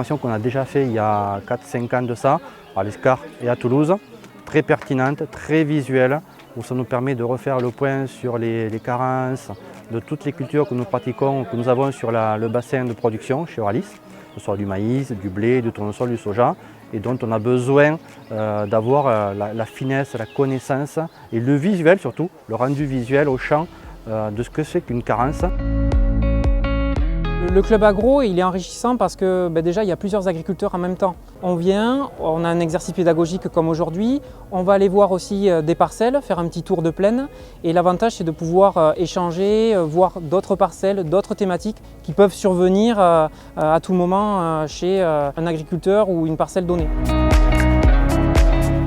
formation qu'on a déjà fait il y a 4-5 ans de ça, à l'ESCAR et à Toulouse, très pertinente, très visuelle, où ça nous permet de refaire le point sur les carences de toutes les cultures que nous pratiquons, que nous avons sur le bassin de production chez Euralis, que ce soit du maïs, du blé, du tournesol, du soja, et dont on a besoin d'avoir la finesse, la connaissance et le visuel surtout, le rendu visuel au champ de ce que c'est qu'une carence. Le club agro, il est enrichissant parce que déjà il y a plusieurs agriculteurs en même temps. On vient, on a un exercice pédagogique comme aujourd'hui, on va aller voir aussi des parcelles, faire un petit tour de plaine, et l'avantage c'est de pouvoir échanger, voir d'autres parcelles, d'autres thématiques qui peuvent survenir à tout moment chez un agriculteur ou une parcelle donnée.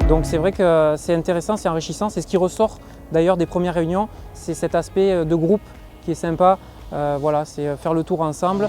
Donc c'est vrai que c'est intéressant, c'est enrichissant, c'est ce qui ressort d'ailleurs des premières réunions, c'est cet aspect de groupe qui est sympa. Voilà, c'est faire le tour ensemble.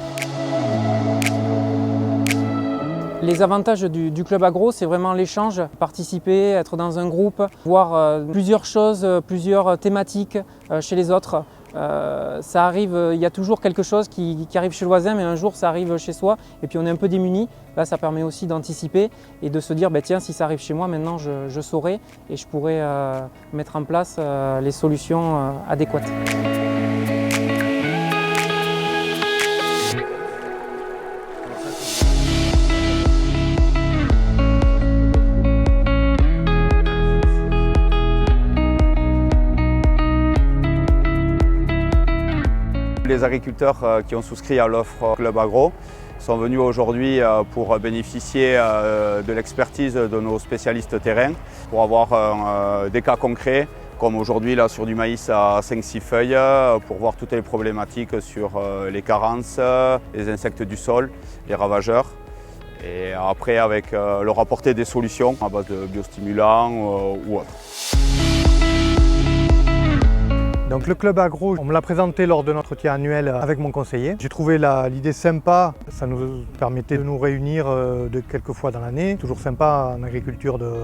Les avantages du club agro, c'est vraiment l'échange, participer, être dans un groupe, voir plusieurs choses, plusieurs thématiques chez les autres. Ça arrive, il y a toujours quelque chose qui arrive chez le voisin, mais un jour ça arrive chez soi et puis on est un peu démuni. Là, ça permet aussi d'anticiper et de se dire, tiens, si ça arrive chez moi, maintenant je saurai et je pourrai mettre en place les solutions adéquates. Les agriculteurs qui ont souscrit à l'offre Club Agro sont venus aujourd'hui pour bénéficier de l'expertise de nos spécialistes terrain, pour avoir des cas concrets, comme aujourd'hui là sur du maïs à 5-6 feuilles, pour voir toutes les problématiques sur les carences, les insectes du sol, les ravageurs. Et après avec leur apporter des solutions à base de biostimulants ou autres. Donc le club agro, on me l'a présenté lors de notre entretien annuel avec mon conseiller. J'ai trouvé l'idée sympa, ça nous permettait de nous réunir quelques fois dans l'année. Toujours sympa en agriculture de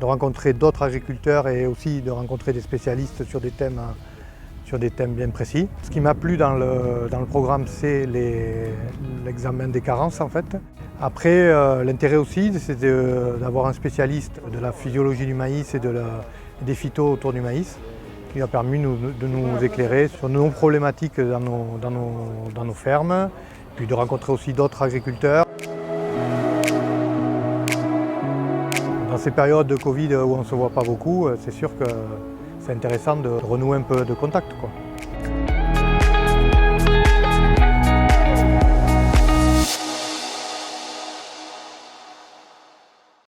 rencontrer d'autres agriculteurs et aussi de rencontrer des spécialistes sur des thèmes bien précis. Ce qui m'a plu dans le programme, c'est l'examen des carences en fait. Après, l'intérêt aussi, c'est d'avoir un spécialiste de la physiologie du maïs et des phytos autour du maïs, qui a permis de nous éclairer sur nos problématiques dans nos fermes, puis de rencontrer aussi d'autres agriculteurs. Dans ces périodes de Covid où on ne se voit pas beaucoup, c'est sûr que c'est intéressant de renouer un peu de contact, quoi.